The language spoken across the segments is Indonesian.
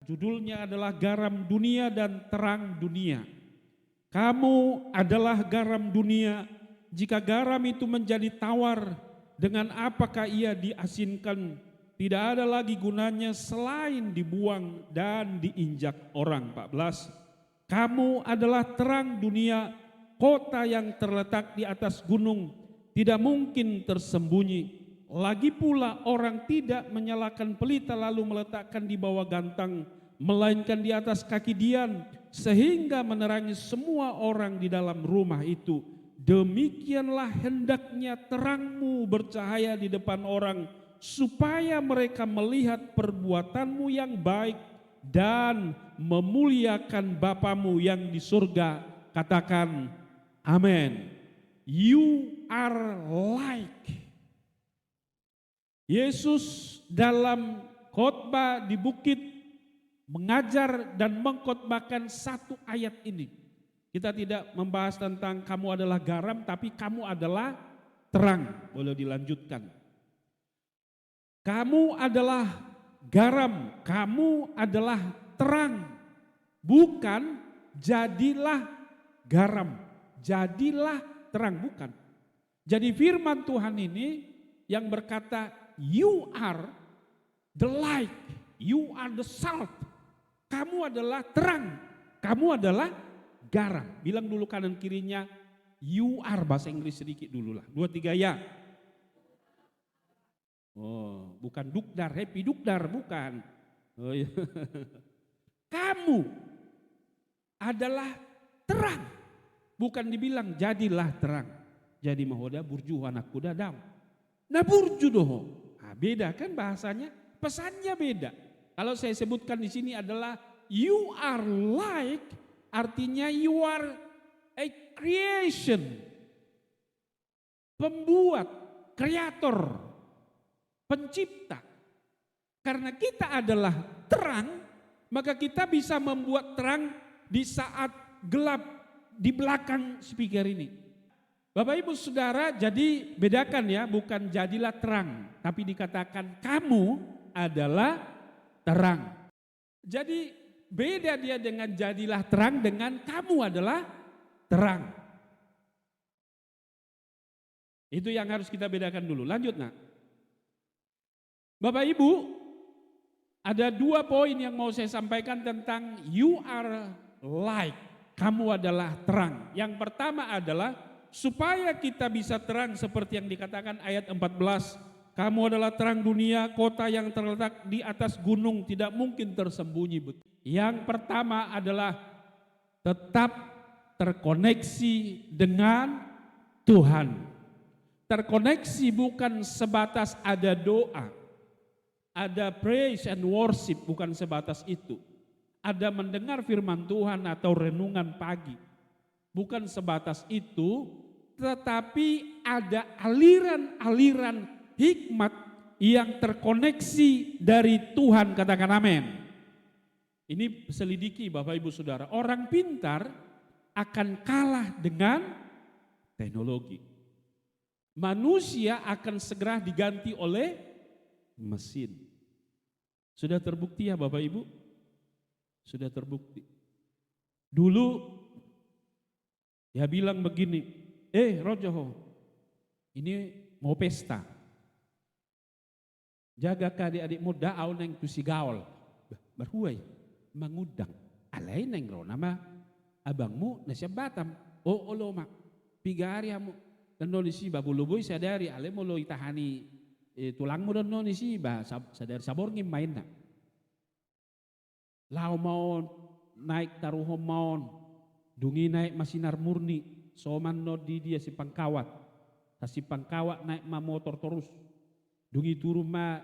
Judulnya adalah garam dunia dan terang dunia. Kamu adalah garam dunia. Jika garam itu menjadi tawar, dengan apakah ia diasinkan? Tidak ada lagi gunanya selain dibuang dan diinjak orang. 14. Kamu adalah terang dunia, kota yang terletak di atas gunung, tidak mungkin tersembunyi. Lagi pula orang tidak menyalakan pelita lalu meletakkan di bawah gantang, melainkan di atas kaki dian, sehingga menerangi semua orang di dalam rumah itu. Demikianlah hendaknya terangmu bercahaya di depan orang, supaya mereka melihat perbuatanmu yang baik dan memuliakan Bapamu yang di surga. Katakan amin. You are like. Yesus dalam khotbah di bukit mengajar dan mengkhotbahkan satu ayat ini. Kita tidak membahas tentang kamu adalah garam, tapi kamu adalah terang. Boleh dilanjutkan. Kamu adalah garam, kamu adalah terang. Bukan jadilah garam, jadilah terang, bukan. Jadi firman Tuhan ini yang berkata you are the light, you are the salt. Kamu adalah terang, kamu adalah garam. Bilang dulu kanan kirinya you are, bahasa Inggris sedikit dulu lah. 2, 3 ya. Oh, bukan dukdar, happy dukdar, bukan. Oh, iya. Kamu adalah terang. Bukan dibilang jadilah terang. Jadi mahoda burju anak kuda dam. Nah burju doh. Nah, beda kan bahasanya, pesannya beda. Kalau saya sebutkan di sini adalah you are like, artinya you are a creation. Pembuat, kreator, pencipta. Karena kita adalah terang, maka kita bisa membuat terang di saat gelap di belakang speaker ini. Bapak Ibu Saudara, jadi bedakan ya, bukan jadilah terang, tapi dikatakan kamu adalah terang. Jadi beda dia dengan jadilah terang dengan kamu adalah terang. Itu yang harus kita bedakan dulu. Lanjut nak. Bapak Ibu, ada 2 poin yang mau saya sampaikan tentang you are light. Kamu adalah terang. Yang pertama adalah supaya kita bisa terang seperti yang dikatakan ayat 14. Kamu adalah terang dunia, kota yang terletak di atas gunung, tidak mungkin tersembunyi. Yang pertama adalah tetap terkoneksi dengan Tuhan. Terkoneksi bukan sebatas ada doa, ada praise and worship, bukan sebatas itu. Ada mendengar firman Tuhan atau renungan pagi, bukan sebatas itu, tetapi ada aliran-aliran hikmat yang terkoneksi dari Tuhan. Katakan amin. Ini selidiki Bapak Ibu Saudara, orang pintar akan kalah dengan teknologi. Manusia akan segera diganti oleh mesin. Sudah terbukti ya Bapak Ibu? Sudah terbukti. Dulu ya bilang begini, Rojo, ini mau pesta. Jaga adik-adikmu da'au neng tusi gaul. Berhuai, mengundang. Alai neng ro nama abangmu nasiab Batam. Oh lo mak, 3 hari kamu. Dan no nisi babuluboy sadari, alai mo lo itahani tulangmu dan no nisi ba sadari saborngim main na. Lau mau naik taruhom maun, dungi naik masinar murni, soman no di dia si pangkawat, si pangkawat naik ma motor terus, dungi turun ma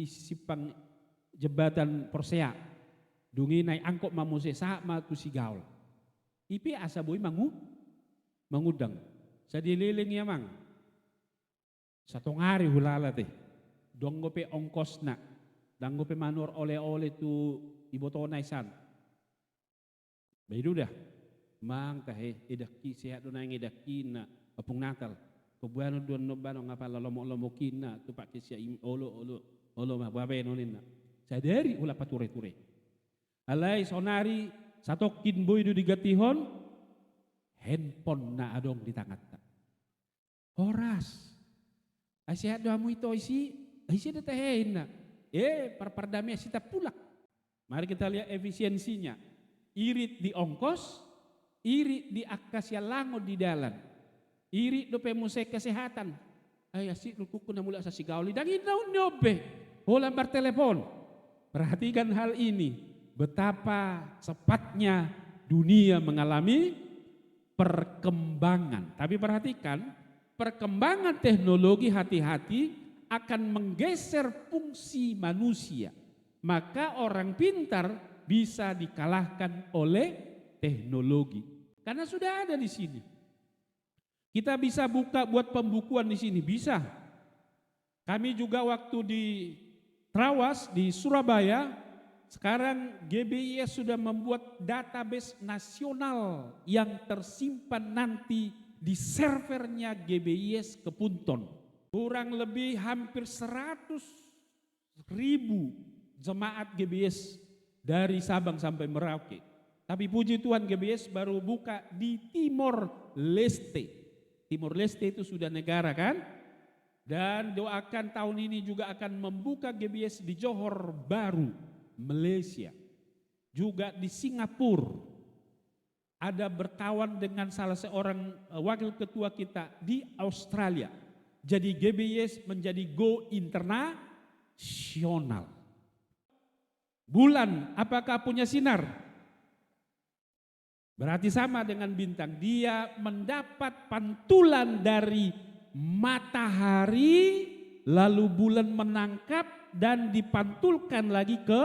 si pang jembatan Persea, dungi naik angkot ma mose sa ma tu si gaul. Ipi asa boy mangudang, sa dililing ya mang, satong hari hulala teh, donggo pe ongkos na, danggo pe manur oleh-oleh tu ibotonay san. Baidu dah. Mang tahe edaki sehat do nang edaki na apung Natal. Kebuano don no bano ngapa lomo-lomokin na tu pak sia olo ma babe nonin na. Sadari ulah pature-ture. Alai sonari satokin boy du digatihon, handphone na adong di tangan. Horas. Asyik doamu itu isi detehin na. Perpardamnya sita pulak. Mari kita lihat efisiensinya. Irit di ongkos, irit di akasya lango di dalam. Irit do pemusai kesehatan. Asyik lukuku na mula sa sigauli. Dangin daun nyobe. Hola bertelepon. Perhatikan hal ini. Betapa cepatnya dunia mengalami perkembangan. Tapi perhatikan, perkembangan teknologi hati-hati akan menggeser fungsi manusia. Maka orang pintar bisa dikalahkan oleh teknologi. Karena sudah ada di sini. Kita bisa buka buat pembukuan di sini, bisa. Kami juga waktu di Trawas di Surabaya, sekarang GBIS sudah membuat database nasional yang tersimpan nanti di servernya GBIS Kepunton. Kurang lebih hampir 100.000 jemaat GBIS dari Sabang sampai Merauke. Tapi puji Tuhan GBIS baru buka di Timor Leste. Timor Leste itu sudah negara kan? Dan doakan tahun ini juga akan membuka GBIS di Johor Bahru, Malaysia. Juga di Singapura. Ada berkawan dengan salah seorang wakil ketua kita di Australia. Jadi GBIS menjadi go internasional. Bulan apakah punya sinar? Berarti sama dengan bintang. Dia mendapat pantulan dari matahari, lalu bulan menangkap dan dipantulkan lagi ke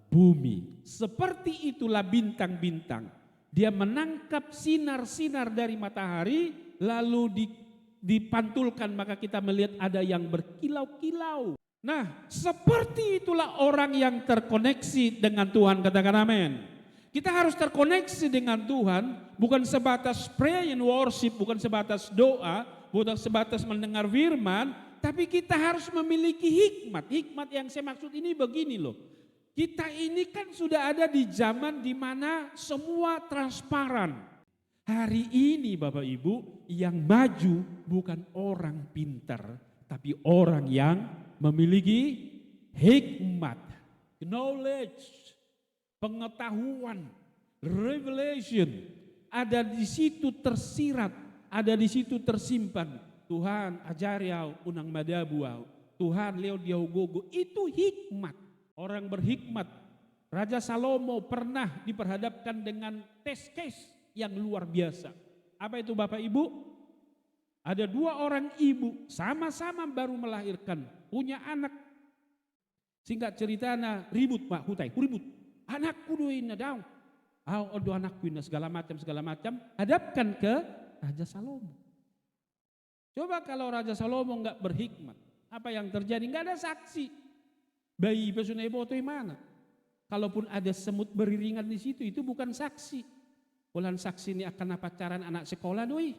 bumi. Seperti itulah bintang-bintang. Dia menangkap sinar-sinar dari matahari, lalu dipantulkan, maka kita melihat ada yang berkilau-kilau. Nah, seperti itulah orang yang terkoneksi dengan Tuhan, katakan amin. Kita harus terkoneksi dengan Tuhan, bukan sebatas pray and worship, bukan sebatas doa, bukan sebatas mendengar firman, tapi kita harus memiliki hikmat. Hikmat yang saya maksud ini begini loh. Kita ini kan sudah ada di zaman di mana semua transparan. Hari ini Bapak Ibu, yang maju bukan orang pintar, tapi orang yang memiliki hikmat, knowledge, pengetahuan, revelation, ada di situ tersirat, ada di situ tersimpan. Tuhan ajari au unang madabu au, Tuhan leo dia gogo, itu hikmat. Orang berhikmat. Raja Salomo pernah diperhadapkan dengan test case yang luar biasa. Apa itu Bapak Ibu? Ada dua orang ibu sama-sama baru melahirkan, punya anak. Singkat ceritanya ribut Pak Hutai, ribut. Anakku doin daun. Odo anakku ini segala macam. Hadapkan ke Raja Salomo. Coba kalau Raja Salomo enggak berhikmat, apa yang terjadi? Enggak ada saksi. Bayi pesunai boto mana? Kalaupun ada semut beriringan di situ, itu bukan saksi. Bulan saksi ini akan pacaran anak sekolah doi.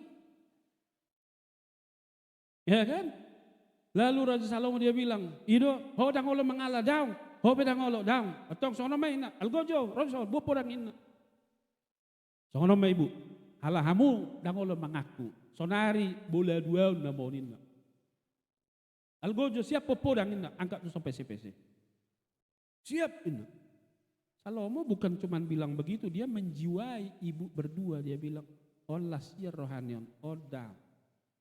Ya kan? Lalu Raja Salomo dia bilang, "Ido, ho dangolo mengalah daun, ho pedangolo daun. Atong sono mai na, algojo, roso, bopo dang ina." Sono mai ibu, halahamu dangolo mengaku. Sonari bola dua na monin. Algojo siap popo dang ina, angkat tu sampai CPC. Siap ina. Salomo bukan cuma bilang begitu, dia menjiwai ibu berdua. Dia bilang, "Olas ya rohanion, oda."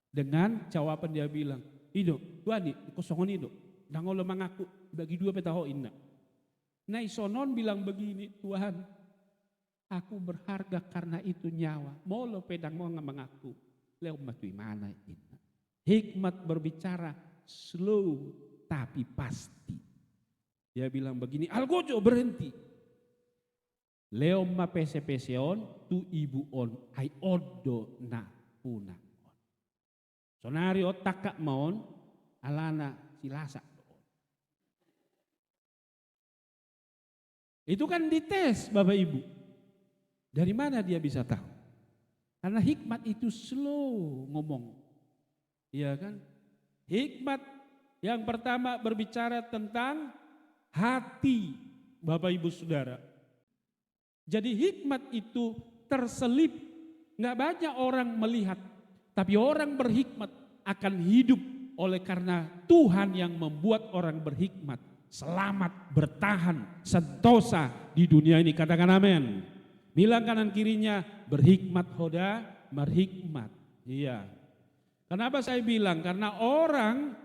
Dengan jawaban dia bilang, "Ido, tuani, kosongon ido. Dangolo mengaku bagi dua petaho ina." Nah Sonon bilang begini, "Tuhan, aku berharga karena itu nyawa. Molo pedang mau mengaku. Leo matui mana ina." Hikmat berbicara slow tapi pasti. Dia bilang begini, "Algojo berhenti. Leo ma pese-peseon tu ibu on ai odo na puna on. Sonari otak kak maon alana silasa on." Itu kan dites Bapak Ibu. Dari mana dia bisa tahu? Karena hikmat itu slow ngomong. Iya kan? Hikmat yang pertama berbicara tentang hati Bapak Ibu Saudara. Jadi hikmat itu terselip, nggak banyak orang melihat, tapi orang berhikmat akan hidup oleh karena Tuhan yang membuat orang berhikmat selamat, bertahan, sentosa di dunia ini. Katakan amin. Bilang kanan kirinya, berhikmat Hoda, berhikmat. Iya. Kenapa saya bilang? Karena orang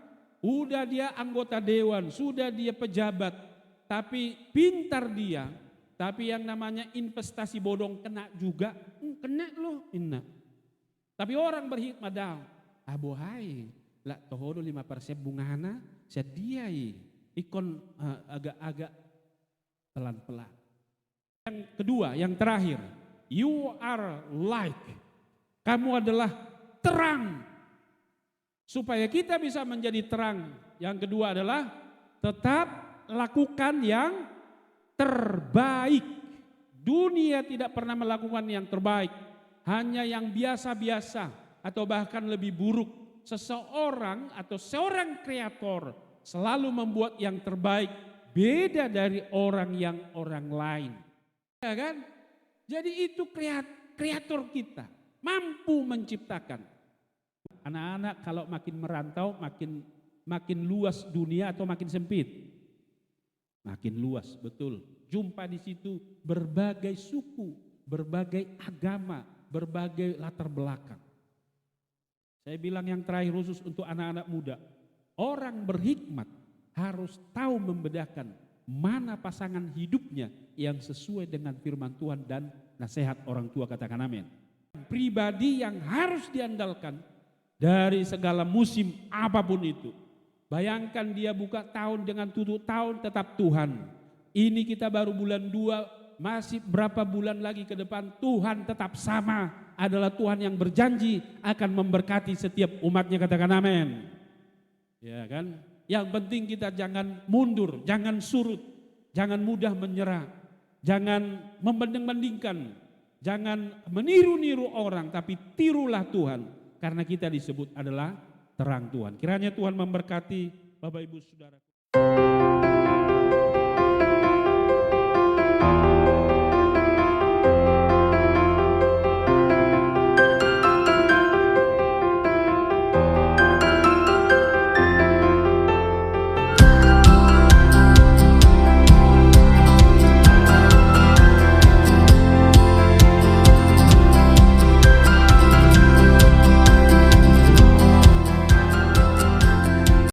udah dia anggota dewan, sudah dia pejabat, tapi pintar dia, tapi yang namanya investasi bodong kena juga, kena loh, kena. Tapi orang berhikmat dah, abohai, lah tohodo 5% bungana, sediai, ikon agak-agak pelan-pelan. Yang kedua, yang terakhir, you are light, kamu adalah terang. Supaya kita bisa menjadi terang, yang kedua adalah tetap lakukan yang terbaik. Dunia tidak pernah melakukan yang terbaik, hanya yang biasa-biasa atau bahkan lebih buruk. Seseorang atau seorang kreator selalu membuat yang terbaik, beda dari orang lain. Ya kan? Jadi itu kreator kita, mampu menciptakan. Anak-anak kalau makin merantau makin luas dunia atau makin sempit? Makin luas, betul. Jumpa di situ berbagai suku, berbagai agama, berbagai latar belakang. Saya bilang yang terakhir khusus untuk anak-anak muda. Orang berhikmat harus tahu membedakan mana pasangan hidupnya yang sesuai dengan firman Tuhan dan nasihat orang tua, katakan amin. Pribadi yang harus diandalkan dari segala musim apapun itu. Bayangkan dia buka tahun dengan tutup tahun tetap Tuhan. Ini kita baru bulan 2, masih berapa bulan lagi ke depan Tuhan tetap sama. Adalah Tuhan yang berjanji akan memberkati setiap umatnya, katakan amin. Ya kan? Yang penting kita jangan mundur, jangan surut, jangan mudah menyerah, jangan membanding-bandingkan, jangan meniru-niru orang, tapi tirulah Tuhan. Karena kita disebut adalah terang Tuhan. Kiranya Tuhan memberkati Bapak Ibu Saudara.